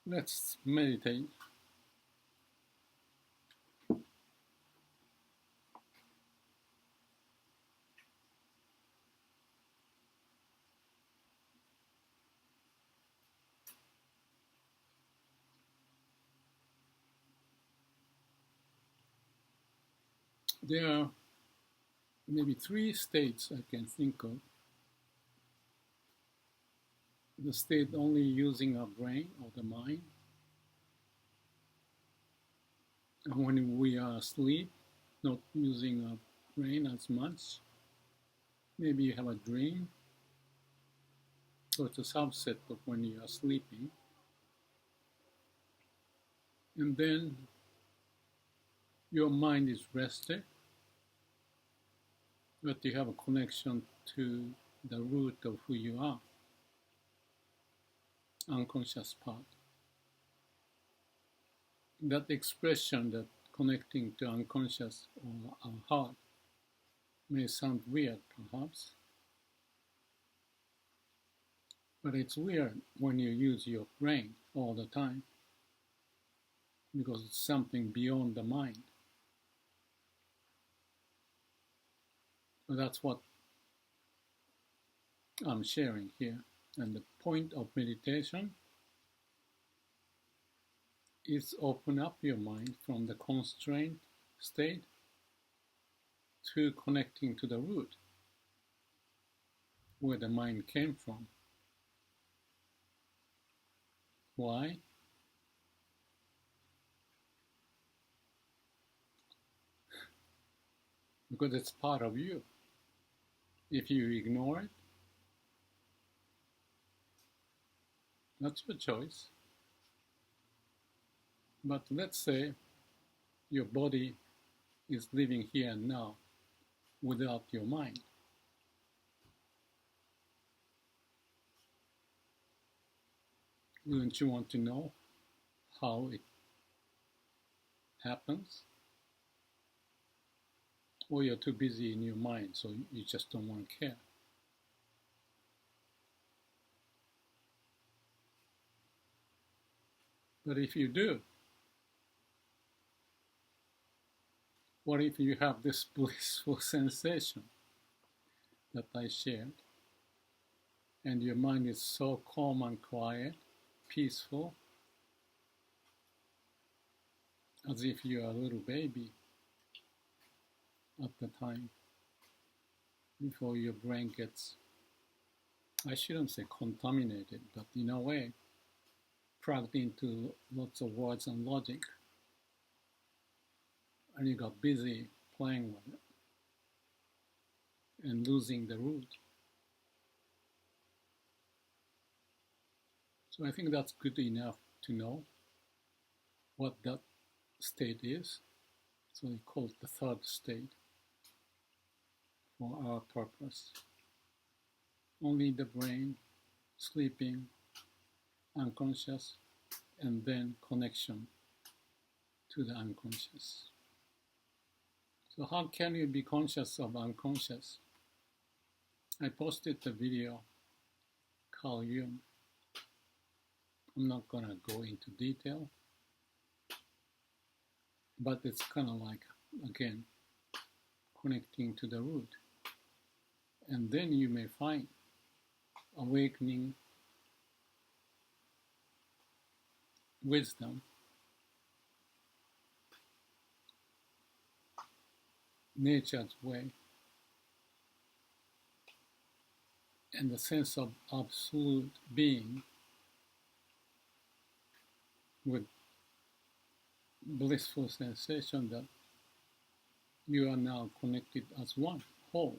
Let's meditate. There are maybe three states I can think of. The state only using our brain or the mind, and when we are asleep, not using our brain as much. Maybe you have a dream, so it's a subset of when you are sleeping. And then your mind is rested, but you have a connection to the root of who you are, unconscious part. That expression, that connecting to unconscious or our heart, may sound weird perhaps, but it's weird when you use your brain all the time because it's something beyond the mind. But that's what I'm sharing here. And the point of meditation is open up your mind from the constrained state to connecting to the root, where the mind came from. Why? Because it's part of you. If you ignore it, that's your choice. But let's say your body is living here and now without your mind. Wouldn't you want to know how it happens? Or you're too busy in your mind, so you just don't want to care. But if you do, what if you have this blissful sensation that I shared, and your mind is so calm and quiet, peaceful, as if you're a little baby at the time, before your brain gets, I shouldn't say contaminated, but in a way, plugged into lots of words and logic, and you got busy playing with it and losing the root. So I think that's good enough to know what that state is. So we call it the third state for our purpose. Only the brain, sleeping, unconscious, and then connection to the unconscious. So how can you be conscious of unconscious? I posted the video, Carl Jung. I'm not going to go into detail, but it's kind of like, again, connecting to the root. And then you may find awakening wisdom, nature's way, and the sense of absolute being with blissful sensation that you are now connected as one whole.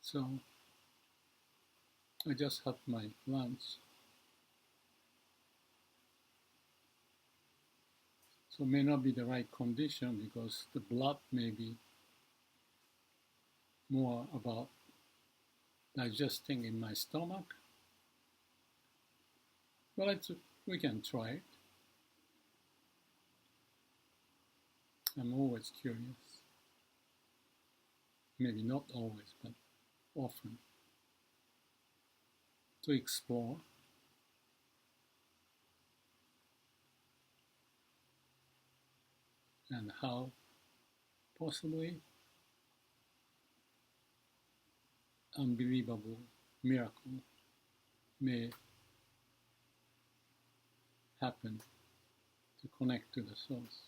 So I just had my lunch. So it may not be the right condition because the blood may be more about digesting in my stomach. But we can try it. I'm always curious. Maybe not always, but often. to explore and how possibly unbelievable miracle may happen to connect to the source,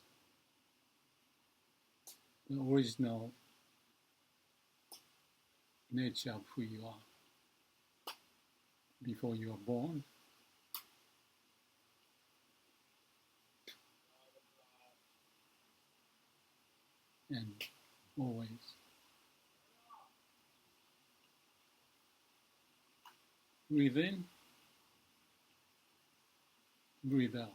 the original nature of who you are before you are born, and always. Breathe in, breathe out.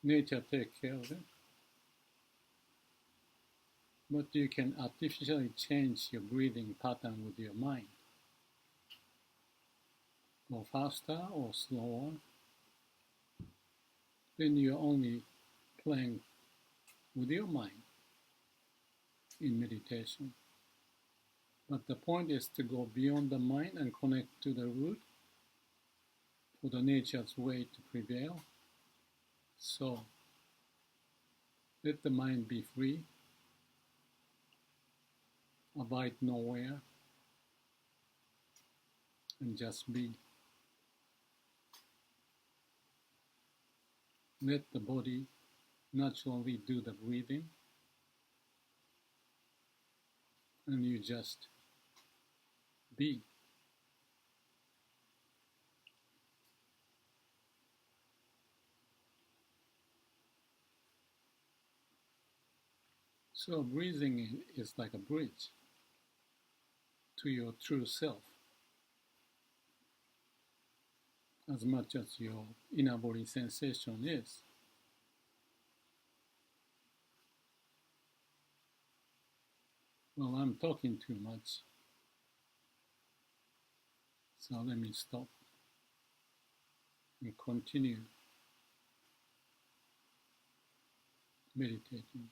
Nature takes care of it, but you can artificially change your breathing pattern with your mind. Go faster or slower, then you're only playing with your mind in meditation. But the point is to go beyond the mind and connect to the root for the nature's way to prevail. So let the mind be free, abide nowhere, and just be. Let the body naturally do the breathing, and you just be. So breathing is like a bridge to your true self, as much as your inner body sensation is. Well, I'm talking too much, so let me stop and continue meditating.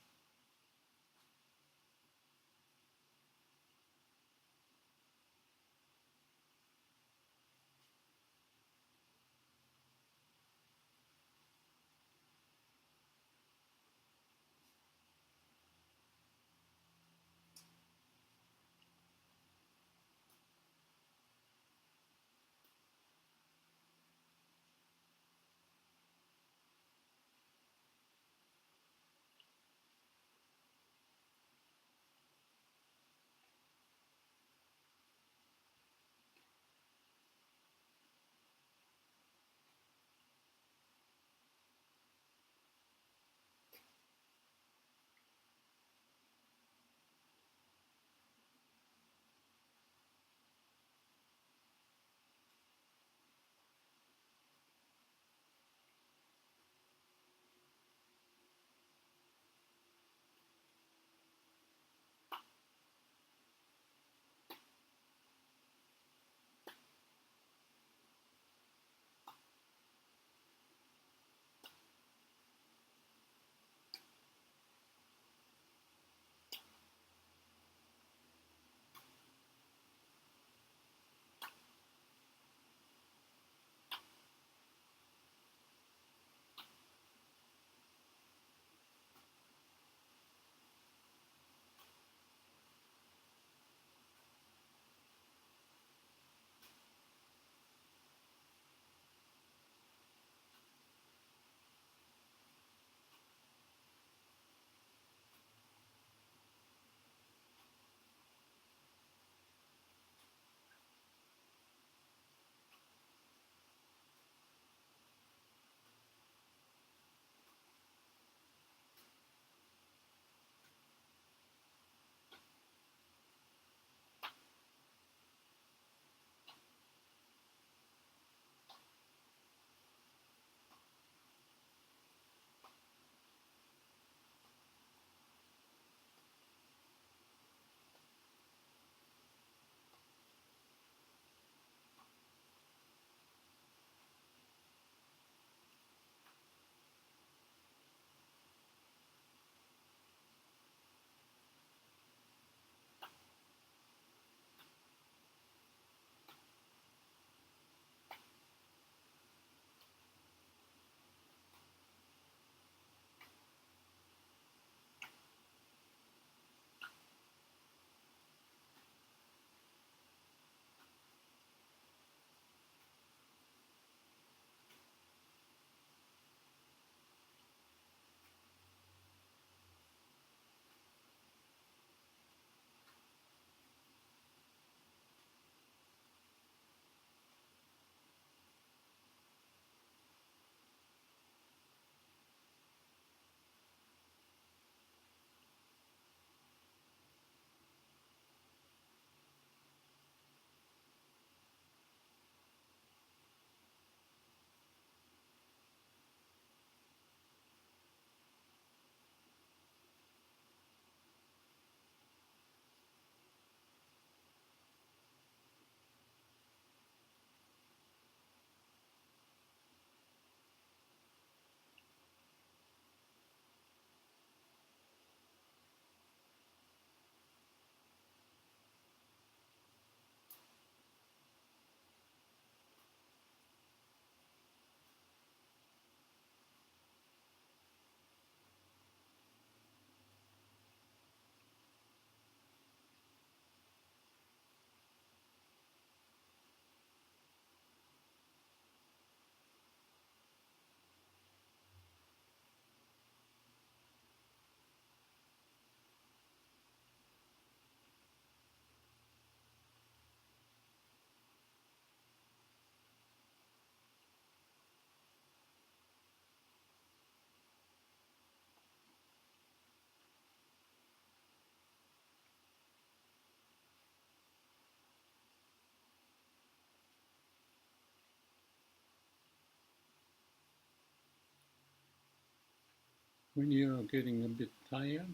When you are getting a bit tired,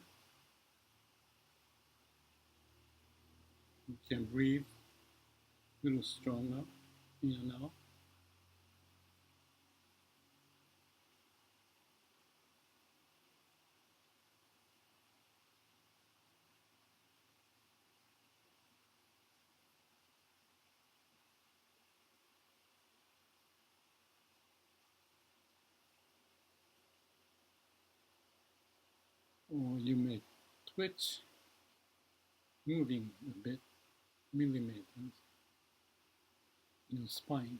you can breathe a little stronger in and out. Or you may twitch, moving a bit, millimeters in your spine.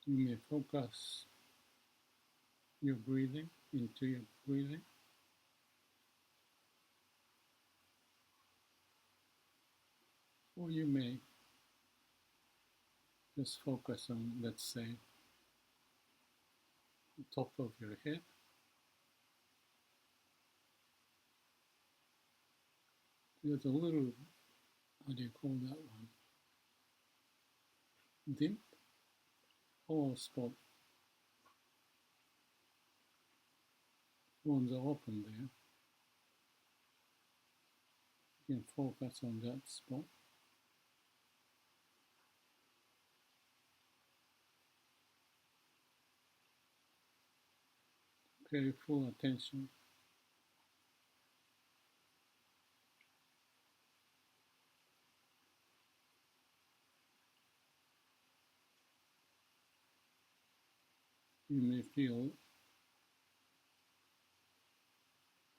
You may focus your breathing into your breathing, or you may just focus on, let's say, the top of your head. There's a little, how do you call that one? Dimp or spot. Ones are open there. You can focus on that spot. Pay full attention. You may feel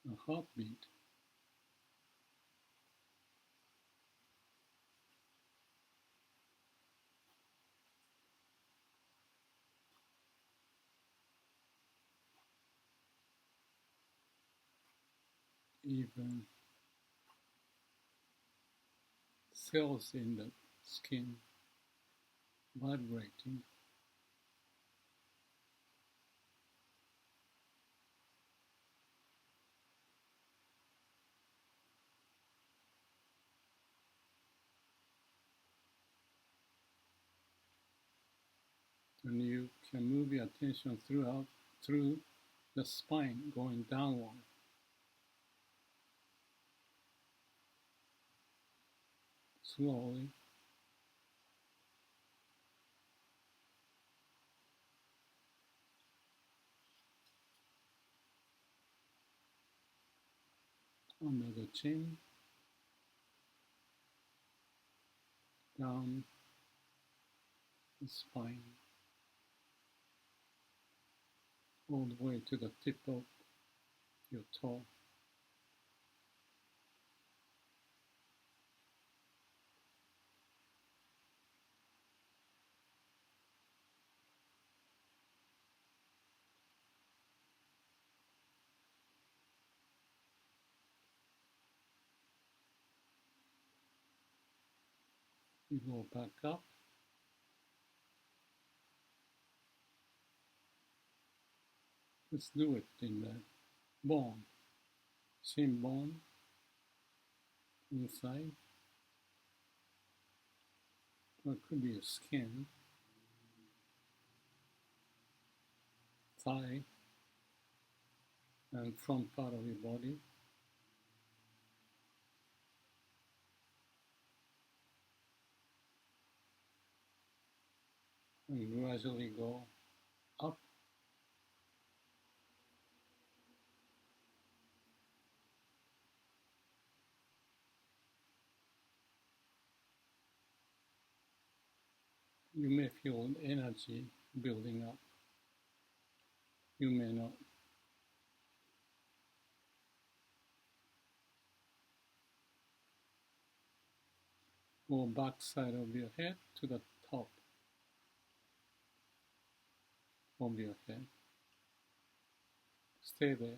a heartbeat. Even cells in the skin vibrating. And you can move your attention through the spine going downward. Slowly. Under the chin, down the spine, all the way to the tip of your toe. You go back up. Let's do it in the bone, shin bone, inside. Or it could be a skin, thigh, and front part of your body. And gradually go up. You may feel energy building up. You may not. Go back side of your head to the top of your head. Stay there.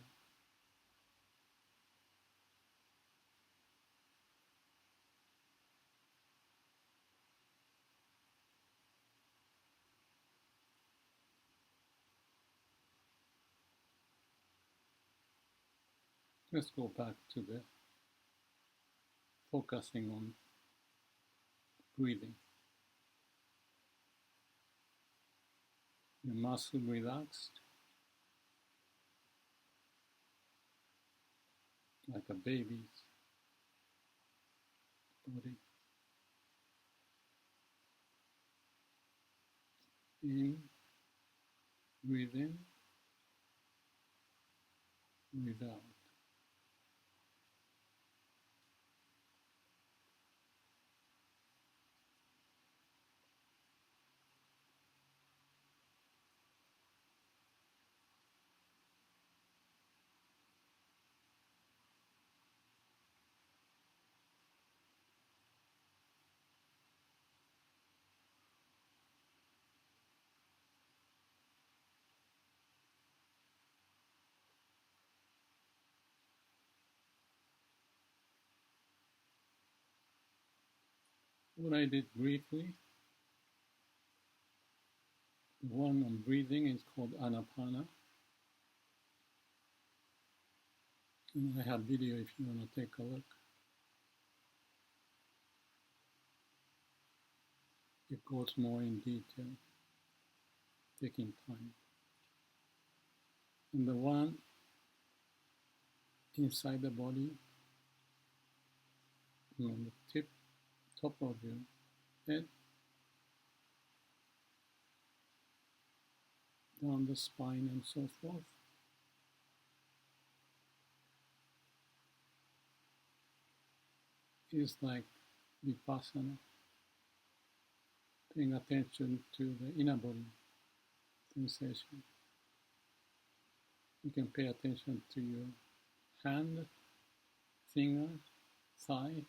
Let's go back to the focusing on breathing. Your muscle relaxed, like a baby's body. In, breathe in, breathe out. What I did briefly, the one on breathing is called Anapana. And I have video if you want to take a look. It goes more in detail, taking time. And the one inside the body, on the top of your head, down the spine and so forth, is like Vipassana, paying attention to the inner body sensation. You can pay attention to your hand, finger, thigh,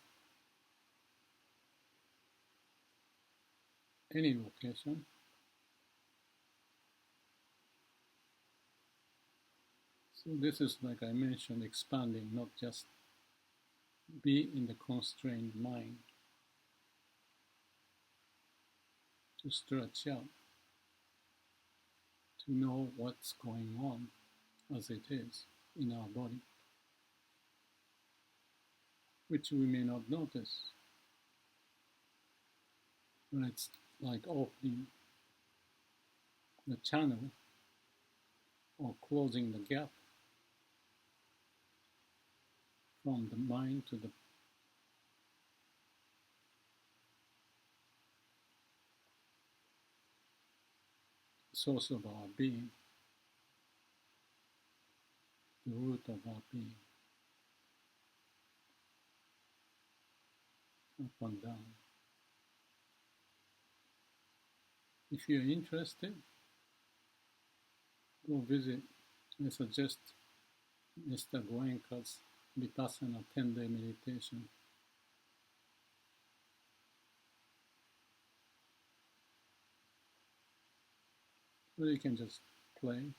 any location. So this is, like I mentioned, expanding, not just be in the constrained mind, to stretch out, to know what's going on as it is in our body, which we may not notice. But it's like opening the channel or closing the gap from the mind to the source of our being, the root of our being, up and down. If you're interested, go visit. I suggest Mr. Goenka's Vipassana 10-day meditation. Or you can just play,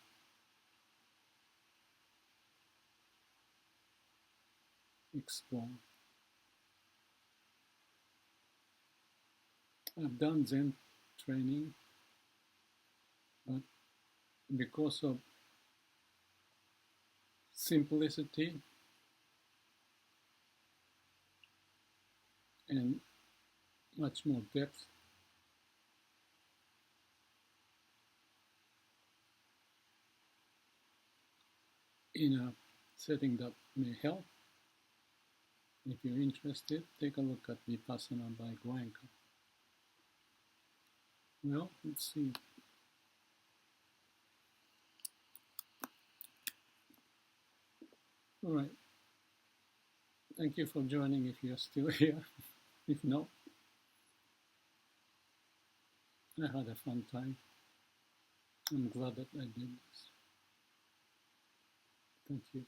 explore. I've done Zen training, but because of simplicity and much more depth, in a setting that may help. If you're interested, take a look at Vipassana by Goenka. Well, let's see. All right. Thank you for joining if you're still here. If not, I had a fun time. I'm glad that I did this. Thank you.